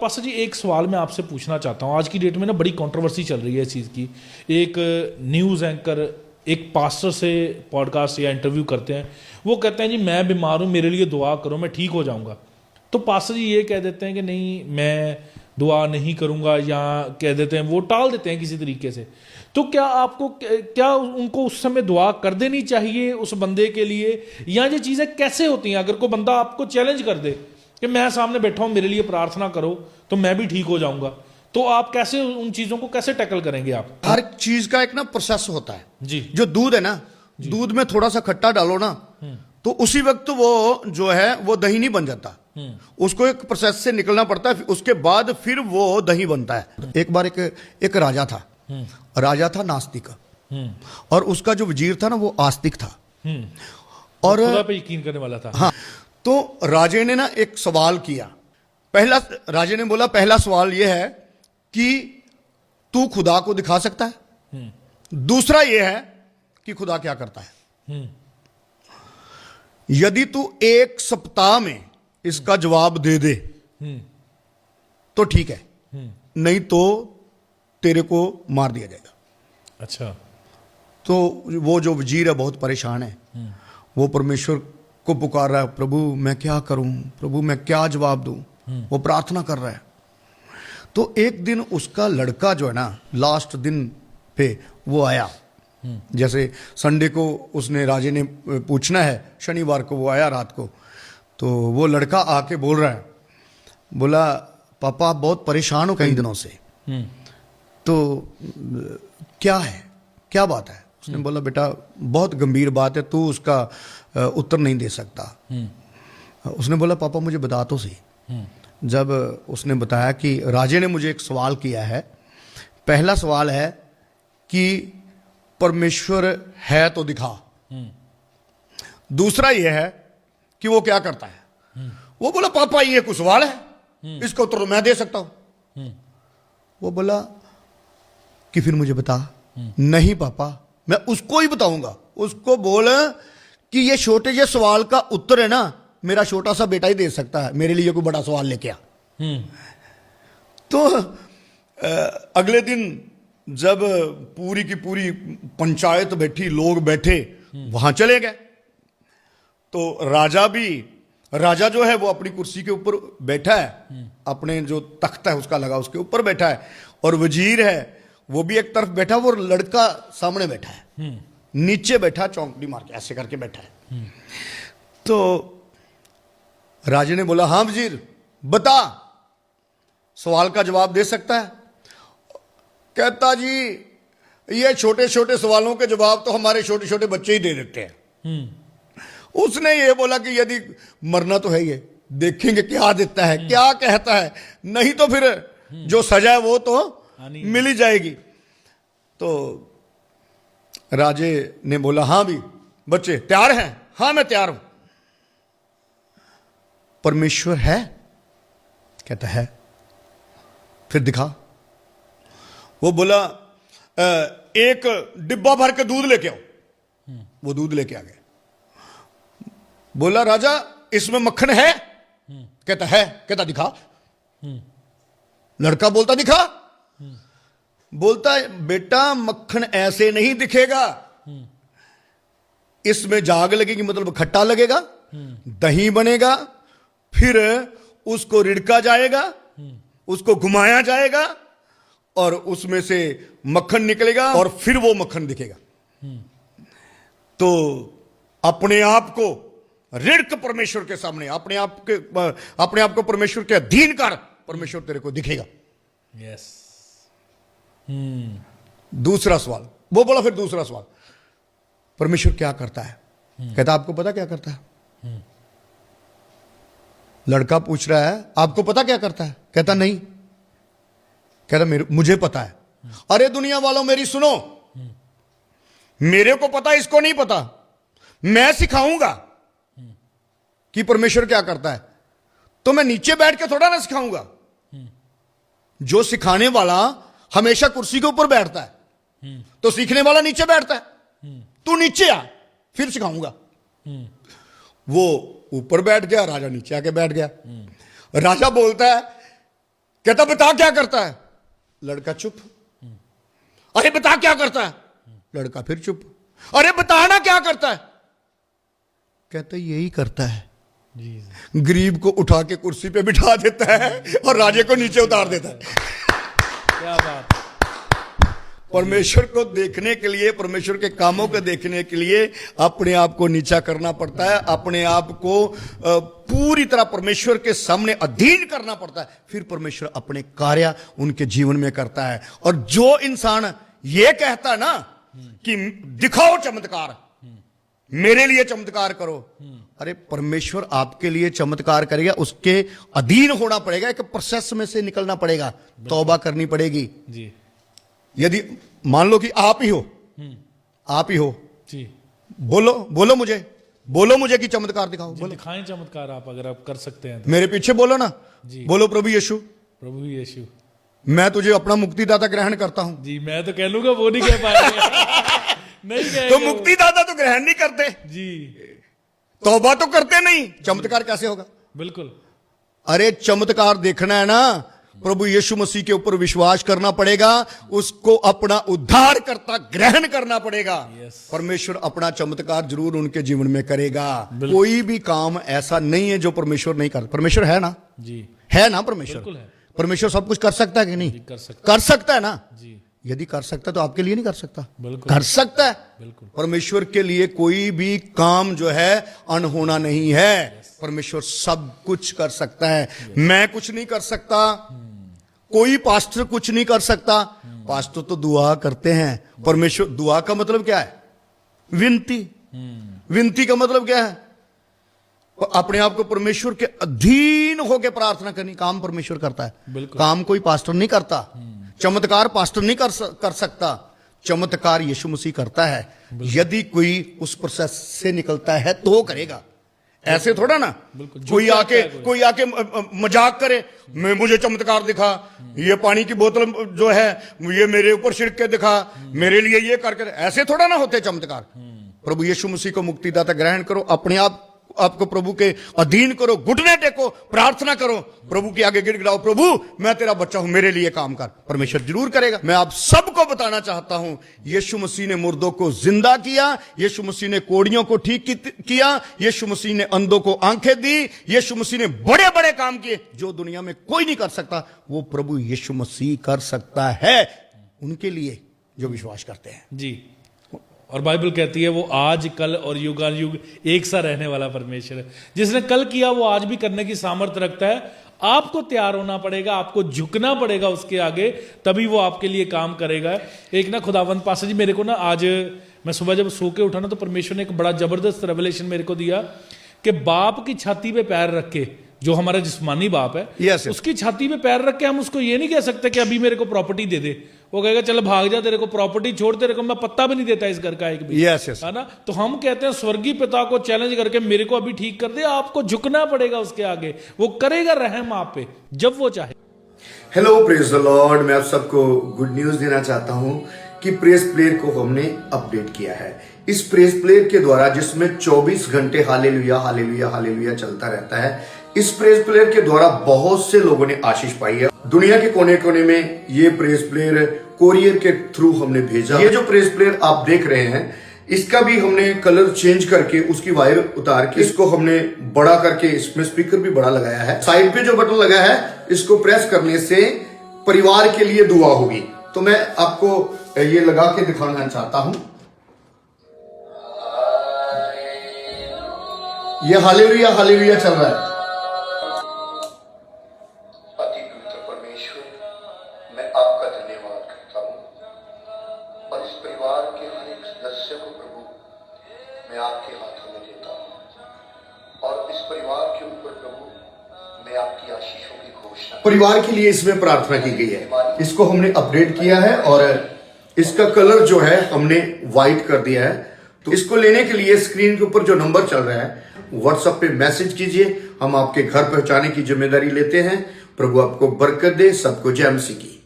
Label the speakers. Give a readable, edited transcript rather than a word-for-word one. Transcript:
Speaker 1: पासा जी एक सवाल मैं आपसे पूछना चाहता हूँ। आज की डेट में ना बड़ी कंट्रोवर्सी चल रही है इस चीज़ की। एक न्यूज़ एंकर एक पास्टर से पॉडकास्ट या इंटरव्यू करते हैं, वो कहते हैं जी मैं बीमार हूँ, मेरे लिए दुआ करो, मैं ठीक हो जाऊँगा। तो पास्टर जी ये कह देते हैं कि नहीं मैं दुआ नहीं करूँगा, या कह देते हैं वो टाल देते हैं किसी तरीके से। तो क्या आपको क्या उनको उस समय दुआ कर देनी चाहिए उस बंदे के लिए, या ये चीज़ें कैसे होती हैं? अगर कोई बंदा आपको चैलेंज कर दे कि मैं सामने बैठा हूँ, मेरे लिए प्रार्थना करो तो मैं भी ठीक हो जाऊंगा, तो आप कैसे उन चीज़ों को कैसे टैकल करेंगे आप?
Speaker 2: हर चीज का एक ना प्रोसेस होता है
Speaker 1: जी।
Speaker 2: जो दूध है ना, दूध में थोड़ा सा खट्टा डालो ना तो उसी वक्त वो जो है वो दही नहीं बन जाता, उसको एक प्रोसेस से निकलना पड़ता है, उसके बाद फिर वो दही बनता है। एक बार एक राजा था, राजा था नास्तिक, और उसका जो वजीर था ना वो आस्तिक था, और
Speaker 1: खुदा पे यकीन करने वाला था।
Speaker 2: हाँ, तो राजे ने ना एक सवाल किया। पहला राजे ने बोला, पहला सवाल यह है कि तू खुदा को दिखा सकता है? दूसरा यह है कि खुदा क्या करता है? यदि तू एक सप्ताह में इसका जवाब दे दे तो ठीक है, नहीं तो तेरे को मार दिया जाएगा।
Speaker 1: अच्छा।
Speaker 2: तो वो जो वजीर है बहुत परेशान है, वो परमेश्वर को पुकार रहा है, प्रभु मैं क्या करूं, प्रभु मैं क्या जवाब दूं, वो प्रार्थना कर रहा है। तो एक दिन उसका लड़का जो है ना, लास्ट दिन पे वो आया, जैसे संडे को उसने राजे ने पूछना है, शनिवार को वो आया रात को, तो वो लड़का आके बोल रहा है, बोला पापा आप बहुत परेशान हो कई दिनों से, तो क्या है, क्या बात है? उसने बोला बेटा बहुत गंभीर बात है, तू उसका उत्तर नहीं दे सकता। उसने बोला पापा मुझे बता तो सही। जब उसने बताया कि राजे ने मुझे एक सवाल किया है, पहला सवाल है कि परमेश्वर है तो दिखा, दूसरा यह है कि वो क्या करता है। वो बोला पापा ये कुछ सवाल है, इसका उत्तर तो मैं दे सकता हूं। वो बोला कि फिर मुझे बता। नहीं पापा मैं उसको ही बताऊंगा, उसको बोल कि ये छोटे से सवाल का उत्तर है ना मेरा छोटा सा बेटा ही दे सकता है, मेरे लिए कोई बड़ा सवाल लेके आ। तो अगले दिन जब पूरी की पूरी पंचायत बैठी, लोग बैठे, वहां चले गए, तो राजा जो है वो अपनी कुर्सी के ऊपर बैठा है, अपने जो तख्त है उसका लगा उसके ऊपर बैठा है, और वजीर है वो भी एक तरफ बैठा, वो लड़का सामने बैठा है, नीचे बैठा, चौंकड़ी मार के ऐसे करके बैठा है। तो राजे ने बोला हाँ वजीर बता, सवाल का जवाब दे सकता है? कहता जी ये छोटे छोटे सवालों के जवाब तो हमारे छोटे छोटे बच्चे ही दे देते हैं। उसने ये बोला कि यदि मरना तो है, ये देखेंगे क्या देता है, क्या कहता है, नहीं तो फिर जो सजा है वो तो मिल ही जाएगी। तो राजे ने बोला हाँ भी बच्चे तैयार हैं? हाँ मैं तैयार हूं। परमेश्वर है? कहता है। फिर दिखा। वो बोला एक डिब्बा भर के दूध लेके आओ। वो दूध लेके आ गए। बोला राजा इसमें मक्खन है? कहता है। कहता दिखा। लड़का बोलता दिखा। बोलता बेटा मक्खन ऐसे नहीं दिखेगा, इसमें जाग लगेगी, मतलब खट्टा लगेगा, दही बनेगा, फिर उसको रिड़का जाएगा, उसको घुमाया जाएगा और उसमें से मक्खन निकलेगा और फिर वो मक्खन दिखेगा। तो अपने आप को रिड़क परमेश्वर के सामने, अपने आप को परमेश्वर के अधीन कर, परमेश्वर तेरे को दिखेगा।
Speaker 1: यस।
Speaker 2: दूसरा सवाल वो बोला, फिर दूसरा सवाल परमेश्वर क्या करता है? कहता आपको पता क्या करता है? लड़का पूछ रहा है आपको पता क्या करता है? कहता नहीं। कहता मुझे पता है। अरे दुनिया वालों मेरी सुनो, मेरे को पता, इसको नहीं पता, मैं सिखाऊंगा कि परमेश्वर क्या करता है। तो मैं नीचे बैठ के थोड़ा ना सिखाऊंगा, जो सिखाने वाला हमेशा कुर्सी के ऊपर बैठता है तो सीखने वाला नीचे बैठता है। तू नीचे आ फिर सिखाऊंगा। वो ऊपर बैठ गया, राजा नीचे आके बैठ गया। राजा बोलता है कहता बता क्या करता है, लड़का चुप। अरे बता क्या करता है, लड़का फिर चुप। अरे बताना क्या करता है, कहता यही करता है, गरीब को उठा के कुर्सी पे बिठा देता है और राजे को नीचे उतार देता है।
Speaker 1: क्या बात।
Speaker 2: परमेश्वर को देखने के लिए, परमेश्वर के कामों को देखने के लिए अपने आप को नीचा करना पड़ता है, अपने आप को पूरी तरह परमेश्वर के सामने अधीन करना पड़ता है, फिर परमेश्वर अपने कार्य उनके जीवन में करता है। और जो इंसान ये कहता है ना कि दिखाओ चमत्कार, मेरे लिए चमत्कार करो, अरे परमेश्वर आपके लिए चमत्कार करेगा, उसके अधीन होना पड़ेगा, एक प्रोसेस में से निकलना पड़ेगा, तौबा करनी पड़ेगी
Speaker 1: जी।
Speaker 2: यदि मान लो कि आप ही हो, आप ही हो
Speaker 1: जी,
Speaker 2: बोलो मुझे कि चमत्कार दिखाओ, बोलो।
Speaker 1: दिखाएं चमत्कार आप, अगर आप कर सकते हैं तो।
Speaker 2: मेरे पीछे बोलो ना
Speaker 1: जी।
Speaker 2: बोलो प्रभु यीशु,
Speaker 1: प्रभु यीशु,
Speaker 2: मैं तुझे अपना मुक्तिदाता ग्रहण करता हूं।
Speaker 1: जी। मैं तो कह लूंगा, वो नहीं कह पाएंगे। नहीं कहेंगे
Speaker 2: तो
Speaker 1: वो।
Speaker 2: मुक्तिदाता तो ग्रहण नहीं करते,
Speaker 1: जी,
Speaker 2: तौबा तो करते नहीं, चमत्कार कैसे होगा?
Speaker 1: बिल्कुल।
Speaker 2: अरे चमत्कार देखना है ना, प्रभु यीशु मसीह के ऊपर विश्वास करना पड़ेगा, उसको अपना उद्धार करता ग्रहण करना पड़ेगा। परमेश्वर अपना चमत्कार जरूर उनके जीवन में करेगा। कोई भी काम ऐसा नहीं है जो परमेश्वर नहीं करता। परमेश्वर है ना
Speaker 1: जी,
Speaker 2: है ना परमेश्वर,
Speaker 1: बिल्कुल है।
Speaker 2: परमेश्वर सब कुछ कर सकता है कि नहीं? कर सकता है ना
Speaker 1: जी।
Speaker 2: यदि कर सकता है तो आपके लिए नहीं कर सकता?
Speaker 1: बिल्कुल
Speaker 2: कर सकता है।
Speaker 1: बिल्कुल।
Speaker 2: परमेश्वर के लिए कोई भी काम जो है अनहोना नहीं है। परमेश्वर सब कुछ कर सकता है। मैं कुछ नहीं कर सकता, कोई पास्टर कुछ नहीं कर सकता। पास्टर तो दुआ करते हैं। परमेश्वर, दुआ का मतलब क्या है? विनती। विनती का मतलब क्या है? अपने आप को परमेश्वर के अधीन होकर प्रार्थना करनी। काम परमेश्वर करता है, काम कोई पास्टर नहीं करता। चमत्कार पास्टर नहीं कर सकता, चमत्कार यीशु मसीह करता है। यदि कोई उस प्रोसेस से निकलता है तो वो करेगा। ऐसे थोड़ा ना कोई आके मजाक करे, मुझे चमत्कार दिखा, ये पानी की बोतल जो है ये मेरे ऊपर छिड़क के दिखा, मेरे लिए ये करके, ऐसे थोड़ा ना होते चमत्कार। प्रभु यीशु मसीह को मुक्तिदाता ग्रहण करो, अपने आपको प्रभु के अधीन करो, घुटने टेको, प्रार्थना करो, प्रभु के आगे गिड़गिड़ाओ, प्रभु मैं तेरा बच्चा हूं, मेरे लिए काम कर। परमेश्वर जरूर करेगा। मैं आप सबको बताना चाहता हूं, यीशु मसीह ने मुर्दों को जिंदा किया, यीशु मसीह ने कोढ़ियों को ठीक किया, यीशु मसीह ने अंधों को आंखें दी, यीशु मसीह ने बड़े बड़े काम किए जो दुनिया में कोई नहीं कर सकता, वो प्रभु यीशु मसीह कर सकता है उनके लिए जो विश्वास करते हैं।
Speaker 1: जी। और बाइबल कहती है वो आज कल और युगानुयुग एक सा रहने वाला परमेश्वर है। जिसने कल किया वो आज भी करने की सामर्थ्य रखता है। आपको तैयार होना पड़ेगा, आपको झुकना पड़ेगा उसके आगे, तभी वो आपके लिए काम करेगा। एक ना खुदावंद पास्टर जी, मेरे को ना आज मैं सुबह जब सो के उठा ना तो परमेश्वर ने एक बड़ा जबरदस्त रेवलेशन मेरे को दिया कि बाप की छाती पे पैर रख के, जो हमारा जिस्मानी बाप है,
Speaker 2: yes,
Speaker 1: उसकी छाती पे पैर रख के हम उसको ये नहीं कह सकते कि अभी मेरे को प्रॉपर्टी दे दे। वो कहेगा चल भाग जा, तेरे को प्रॉपर्टी छोड़, तेरे को मैं पत्ता भी नहीं देता इस घर का एक भी।
Speaker 2: yes, yes.
Speaker 1: है ना? तो हम कहते हैं स्वर्गीय पिता को चैलेंज करके मेरे को अभी ठीक कर दे, आपको झुकना पड़ेगा उसके आगे, वो करेगा रहम आप पे जब वो चाहे।
Speaker 3: Hello praise the Lord. मैं आप सबको गुड न्यूज देना चाहता हूं कि प्रेज प्लेयर को हमने अपडेट किया है। इस प्रेज प्लेयर के द्वारा, जिसमें 24 घंटे हालेलुया हालेलुया हालेलुया चलता रहता है, इस प्रेज प्लेयर के द्वारा बहुत से लोगों ने आशीष पाई है। दुनिया के कोने कोने में ये प्रेज प्लेयर कोरियर के थ्रू हमने भेजा। ये जो प्रेज प्लेयर आप देख रहे हैं, इसका भी हमने कलर चेंज करके, उसकी वायर उतार के इसको हमने बड़ा करके, इसमें स्पीकर भी बड़ा लगाया है। साइड पे जो बटन लगा है, इसको प्रेस करने से परिवार के लिए दुआ होगी। तो मैं आपको ये लगा के दिखाना चाहता हूं। ये हालेलुया हालेलुया चल रहा है।
Speaker 2: अति पवित्र परमेश्वर, मैं आपका धन्यवाद करता हूं और इस परिवार के हर एक सदस्य को प्रभु मैं आपके हाथों में देता हूं और इस परिवार के ऊपर प्रभु मैं आपकी आशीषों की घोषणा।
Speaker 3: परिवार के लिए इसमें प्रार्थना की गई है। इसको हमने अपडेट किया है और इसका कलर जो है हमने व्हाइट कर दिया है। तो इसको लेने के लिए स्क्रीन के ऊपर जो नंबर चल रहा है, व्हाट्सएप पे मैसेज कीजिए, हम आपके घर पहुंचाने की जिम्मेदारी लेते हैं। प्रभु आपको बरकत दे। सबको जय मसीह की।